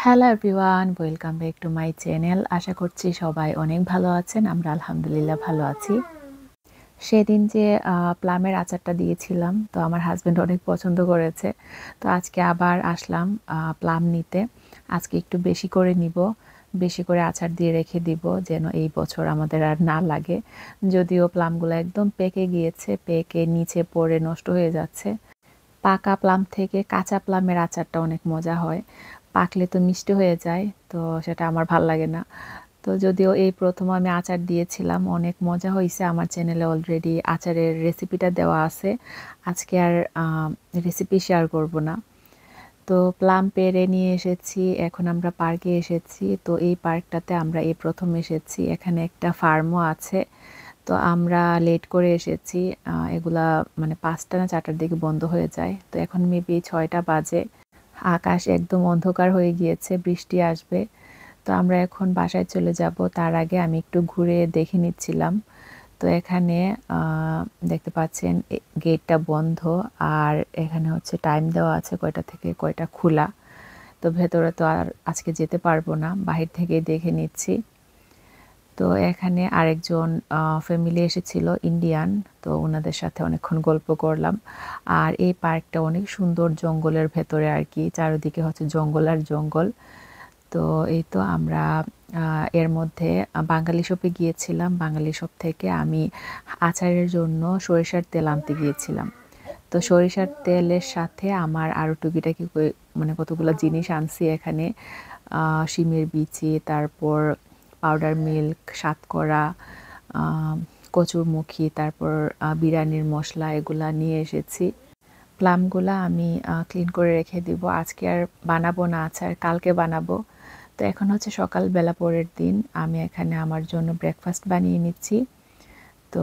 Hello everyone, welcome back to my channel. আশা করছি সবাই অনেক ভালো আছেন। আমরা আলহামদুলিল্লাহ ভালো আছি। সেদিন যে প্লামের আচারটা দিয়েছিলাম, তো আমার হাসব্যান্ড অনেক পছন্দ করেছে। তো আজকে আবার আসলাম প্লাম নিতে। আজকে একটু বেশি করে নিব, বেশি করে আচার দিয়ে রেখে দিব যেন এই বছর আমাদের আর না লাগে। যদিও প্লামগুলো একদম পেকে গিয়েছে, পেকে নিচে পড়ে নষ্ট হয়ে যাচ্ছে। পাকা প্লাম থেকে কাঁচা প্লামের আচারটা অনেক মজা হয়। পাকলে তো মিষ্টি হয়ে যায়, তো সেটা আমার ভাল লাগে না। তো যদিও এই প্রথম আমি আচার দিয়েছিলাম, অনেক মজা হয়েছে। আমার চ্যানেলে অলরেডি আচারের রেসিপিটা দেওয়া আছে। আজকে আর রেসিপি শেয়ার করব না। তো প্লাম পেড়ে নিয়ে এসেছি, এখন আমরা পার্কে এসেছি। তো এই পার্কটাতে আমরা এই প্রথম এসেছি। এখানে একটা ফার্মও আছে। তো আমরা লেট করে এসেছি। এগুলা মানে ৫টা না ৪টার দিকে বন্ধ হয়ে যায়। তো এখন মেবি ৬টা বাজে। আকাশ একদম অন্ধকার হয়ে গিয়েছে, বৃষ্টি আসবে। তো আমরা এখন বাসায় চলে যাব। তার আগে আমি একটু ঘুরে দেখে নিচ্ছিলাম। তো এখানে দেখতে পাচ্ছেন গেটটা বন্ধ, আর এখানে হচ্ছে টাইম দেওয়া আছে কয়টা থেকে কয়টা খোলা। তো ভেতরে তো আর আজকে যেতে পারবো না, বাহির থেকেই দেখে নিচ্ছি। তো এখানে আরেকজন ফ্যামিলি এসেছিল, ইন্ডিয়ান। তো ওনাদের সাথে অনেকক্ষণ গল্প করলাম। আর এই পার্কটা অনেক সুন্দর, জঙ্গলের ভেতরে আর কি, চারিদিকে হচ্ছে জঙ্গল আর জঙ্গল। তো এই তো আমরা এর মধ্যে বাঙালি শপে গিয়েছিলাম। বাঙালি শপ থেকে আমি আচারের জন্য সরিষার তেল আনতে গিয়েছিলাম। তো সরিষার তেলের সাথে আমার আরও টুকিটাকি মানে কতগুলো জিনিস আনছি এখানে। শিমের বিচি, তারপর পাউডার মিল্ক, সাতকরা, কচুরমুখী, তারপর বিরিয়ানির মশলা, এগুলা নিয়ে এসেছি। প্লামগুলা আমি ক্লিন করে রেখে দিব। আজকে আর বানাবো না আচার, কালকে বানাবো। তো এখন হচ্ছে সকালবেলা, পরের দিন। আমি এখানে আমার জন্য ব্রেকফাস্ট বানিয়ে নিচ্ছি। তো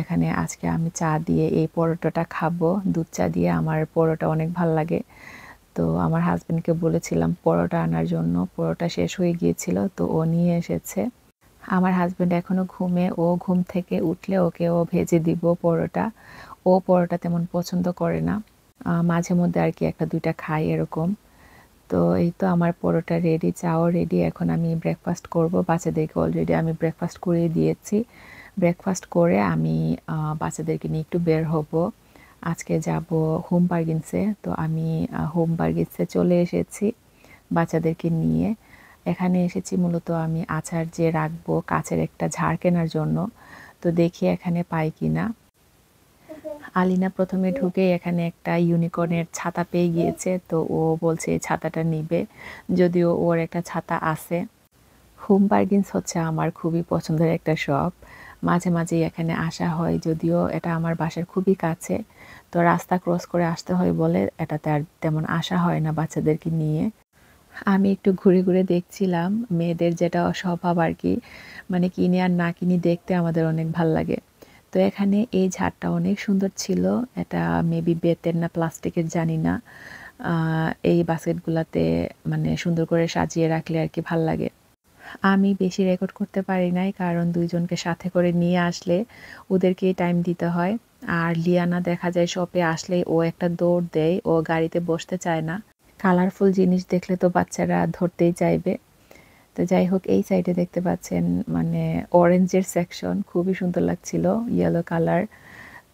এখানে আজকে আমি চা দিয়ে এই পরোটাটা খাবো, দুধ চা দিয়ে। আমার পরোটা অনেক ভাল লাগে। তো আমার হাজব্যান্ডকে বলেছিলাম পরোটা আনার জন্য, পরোটা শেষ হয়ে গিয়েছিল, তো ও নিয়ে এসেছে। আমার হাজব্যান্ড এখনো ঘুমে, ও ঘুম থেকে উঠলে ওকেও ভেজে দিব পরোটা। ও পরোটা তেমন পছন্দ করে না, মাঝে মধ্যে আর কি একটা দুইটা খাই এরকম। তো এই তো আমার পরোটা রেডি, চাও রেডি। এখন আমি ব্রেকফাস্ট করব। বাচ্চাদেরকে অলরেডি আমি ব্রেকফাস্ট করিয়ে দিয়েছি। ব্রেকফাস্ট করে আমি বাচ্চাদেরকে নিয়ে একটু বের হব। আজকে যাব হোম বার্গেন্সে। তো আমি হোম বার্গেন্সে চলে এসেছি বাচ্চাদেরকে নিয়ে। এখানে এসেছি মূলত আমি আচার যে রাখবো, কাচের একটা ঝাড় কেনার জন্য। তো দেখি এখানে পাই কিনা। আলিনা প্রথমে ঢুকে এখানে একটা ইউনিকর্নের ছাতা পেয়ে গিয়েছে, তো ও বলছে এই ছাতাটা নিবে, যদিও ওর একটা ছাতা আছে। হোম বার্গেন্স হচ্ছে আমার খুবই পছন্দের একটা শপ। মাঝে মাঝেই এখানে আসা হয়, যদিও এটা আমার বাসার খুবই কাছে। তো রাস্তা ক্রস করে আসতে হয় বলে এটাতে আর তেমন আসা হয় না বাচ্চাদেরকে নিয়ে। আমি একটু ঘুরে ঘুরে দেখছিলাম, মেয়েদের যেটা স্বভাব আর কি, মানে কিনে আর না কিনে দেখতে আমাদের অনেক ভাল লাগে। তো এখানে এই ঝাড়টা অনেক সুন্দর ছিল। এটা মেবি বেতের না প্লাস্টিকের জানি না। এই বাস্কেটগুলাতে মানে সুন্দর করে সাজিয়ে রাখলে আর কি ভাল লাগে। আমি বেশি রেকর্ড করতে পারি নাই, কারণ দুইজনকে সাথে করে নিয়ে আসলে ওদেরকেই টাইম দিতে হয়। আর লিয়ানা দেখা যায় শপে আসলেই ও একটা দৌড় দেয়, ও গাড়িতে বসতে চায় না। কালারফুল জিনিস দেখলে তো বাচ্চারা ধরতেই চাইবে। তো যাই হোক, এই সাইডে দেখতে পাচ্ছেন মানে অরেঞ্জের সেকশন, খুবই সুন্দর লাগছিল, ইয়েলো কালার।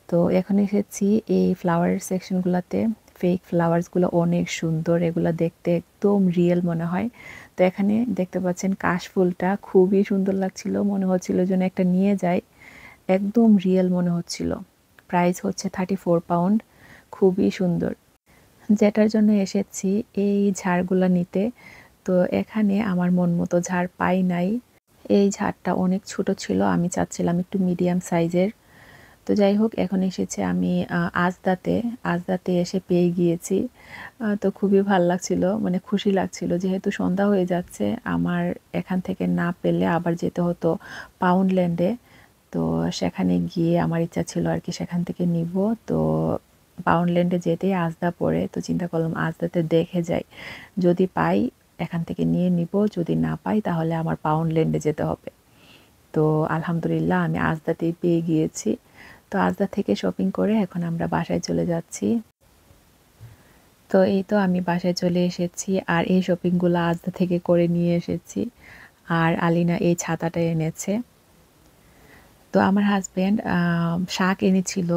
তো এখন এসেছি এই ফ্লাওয়ারের সেকশনগুলোতে। ফেক ফ্লাওয়ার্সগুলো অনেক সুন্দর, এগুলো দেখতে একদম রিয়েল মনে হয়। তো এখানে দেখতে পাচ্ছেন কাশফুলটা খুবই সুন্দর লাগছিল, মনে হচ্ছিল যেন একটা নিয়ে যাই, একদম রিয়েল মনে হচ্ছিল। প্রাইস হচ্ছে 34 পাউন্ড, খুবই সুন্দর। যেটার জন্য এসেছি এই ঝাড়গুলা নিতে, তো এখানে আমার মন মতো ঝাড় পাই নাই। এই ঝাড়টা অনেক ছোট ছিল, আমি চাচ্ছিলাম একটু মিডিয়াম সাইজের। তো যাই হোক, এখন এসেছে আমি আজদাতে। আজদাতে এসে পেয়ে গিয়েছি। তো খুবই ভাল লাগছিল, মানে খুশি লাগছিল, যেহেতু সন্ধ্যা হয়ে যাচ্ছে। আমার এখান থেকে না পেলে আবার যেতে হতো পাউন্ডল্যান্ডে। তো সেখানে গিয়ে আমার ইচ্ছা ছিল আর কি সেখান থেকে নিব। তো পাউন্ডল্যান্ডে যেতেই আজদা পড়ে, তো চিন্তা করলাম আজদাতে দেখে যাই, যদি পাই এখান থেকে নিয়ে নিব, যদি না পাই তাহলে আমার পাউন্ডল্যান্ডে যেতে হবে। তো আলহামদুলিল্লাহ আমি আজদাতেই পেয়ে গিয়েছি। তো আজদা থেকে শপিং করে এখন আমরা বাসায় চলে যাচ্ছি। তো এই তো আমি বাসায় চলে এসেছি আর এই শপিংগুলো আজদা থেকে করে নিয়ে এসেছি। আর আলিনা এই ছাতাটা এনেছে। তো আমার হাসব্যান্ড শাক এনেছিল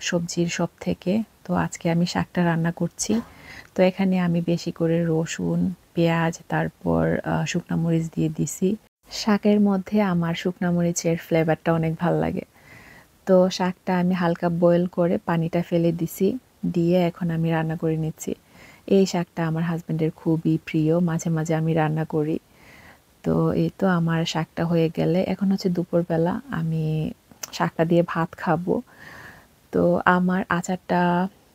সবজির শপ থেকে। তো আজকে আমি শাকটা রান্না করছি। তো এখানে আমি বেশি করে রসুন, পেঁয়াজ তারপর শুকনা মরিচ দিয়ে দিছি। শাকের মধ্যে আমার শুকনা মরিচের ফ্লেভারটা অনেক ভাল লাগে। তো শাকটা আমি হালকা বয়েল করে পানিটা ফেলে দিছি। দিয়ে এখন আমি রান্না করে নিচ্ছি। এই শাকটা আমার হাসব্যান্ডের খুবই প্রিয়। মাঝে, মাঝে আমি রান্না করি। তো এই তো আমার শাকটা হয়ে গেলে এখন হচ্ছে দুপুরবেলা আমি শাকটা দিয়ে ভাত খাবো। তো আমার আচারটা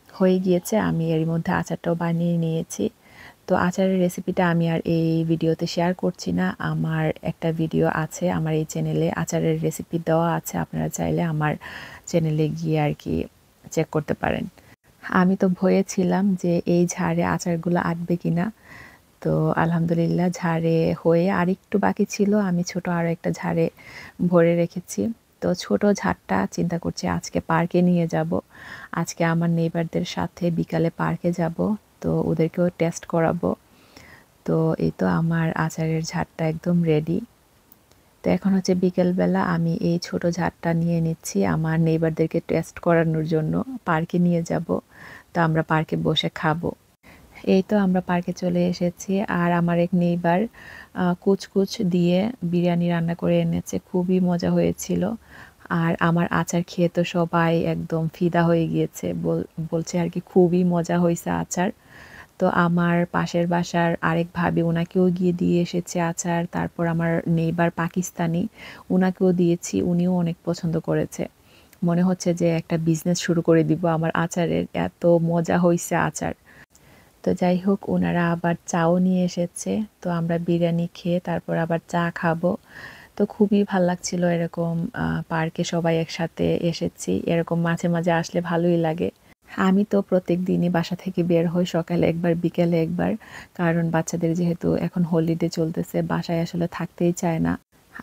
হয়ে গিয়েছে। আমি এর মধ্যে আচারটাও বানিয়ে নিয়েছি। তো আচারের রেসিপিটা আমি আর এই ভিডিওতে শেয়ার করছি না। আমার একটা ভিডিও আছে আমার এই চ্যানেলে আচারের রেসিপি দেওয়া আছে। আপনারা চাইলে আমার চ্যানেলে গিয়ে আর কি চেক করতে পারেন। আমি তো ভয়ে ছিলাম যে এই ঝাড়ে আচারগুলো আটবে কিনা। তো আলহামদুলিল্লাহ ঝাড়ে হয়ে আরেকটু বাকি ছিল। আমি ছোট আরও একটা ঝাড়ে ভরে রেখেছি। তো ছোট ঝাড়টা চিন্তা করছি আজকে পার্কে নিয়ে যাব। আজকে আমার নেইবারদের সাথে বিকালে পার্কে যাব। তো ওদেরকেও টেস্ট করাবো। তো এই তো আমার আচারের ঝাড়টা একদম রেডি। তো এখন হচ্ছে বিকেলবেলা আমি এই ছোট ঝাড়টা নিয়ে নিচ্ছি আমার নেইবারদেরকে টেস্ট করানোর জন্য। পার্কে নিয়ে যাব। তো আমরা পার্কে বসে খাবো। এই তো আমরা পার্কে চলে এসেছি আর আমার এক নেইবার কুচকুচ দিয়ে বিরিয়ানি রান্না করে এনেছে। খুবই মজা হয়েছিল। আর আমার আচার খেয়ে তো সবাই একদম ফিদা হয়ে গিয়েছে। বলছে আর কি খুবই মজা হয়েছে আচার। তো আমার পাশের বাসার আরেক ভাবি ওনাকেও গিয়ে দিয়ে এসেছে আচার। তারপর আমার নেইবার পাকিস্তানি উনাকেও দিয়েছি। উনিও অনেক পছন্দ করেছে। মনে হচ্ছে যে একটা বিজনেস শুরু করে দিব আমার আচারের। এত মজা হয়েছে আচার। তো যাই হোক ওনারা আবার চাও নিয়ে এসেছে। তো আমরা বিরিয়ানি খেয়ে তারপর আবার চা খাবো। তো খুবই ভাল লাগছিল এরকম পার্কে সবাই একসাথে এসেছি। এরকম মাঝে, মাঝে আসলে ভালোই লাগে। আমি তো প্রত্যেকদিনই বাসা থেকে বের হই সকালে একবার বিকেলে একবার। কারণ বাচ্চাদের যেহেতু এখন হলিডে চলতেছে বাসায় আসলে থাকতেই চায় না।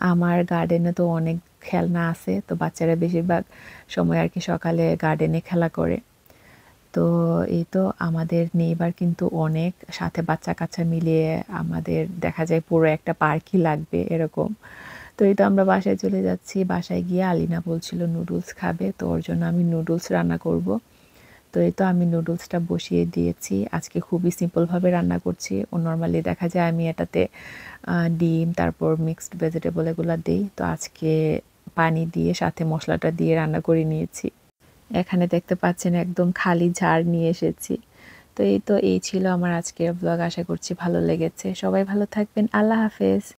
আমার গার্ডেনে তো অনেক খেলনা আছে। তো বাচ্চারা বেশিরভাগ সময় আর কি সকালে গার্ডেনে খেলা করে। তো এই তো আমাদের নেইবার কিন্তু অনেক সাথে বাচ্চা-কাচ্চা মিলিয়ে আমাদের দেখা যায় পুরো একটা পার্কই লাগবে এরকম। তো এই তো আমরা বাসায় চলে যাচ্ছি। বাসায় গিয়ে আলিনা বলছিল নুডলস খাবে। তো ওর জন্য আমি নুডলস রান্না করব। তো এই তো আমি নুডলসটা বসিয়ে দিয়েছি। আজকে খুবই সিম্পলভাবে রান্না করছি। ও নরমালি দেখা যায় আমি এটাতে ডিম তারপর মিক্সড ভেজিটেবল এগুলা দেই। তো আজকে পানি দিয়ে সাথে মসলাটা দিয়ে রান্না করে নিয়েছি। এখানে দেখতে পাচ্ছেন একদম খালি ঝাড় নিয়ে এসেছি। তো এই ছিল আমার আজকের ব্লগ। আশা করছি ভালো লেগেছে। সবাই ভালো থাকবেন। আল্লাহ হাফেজ।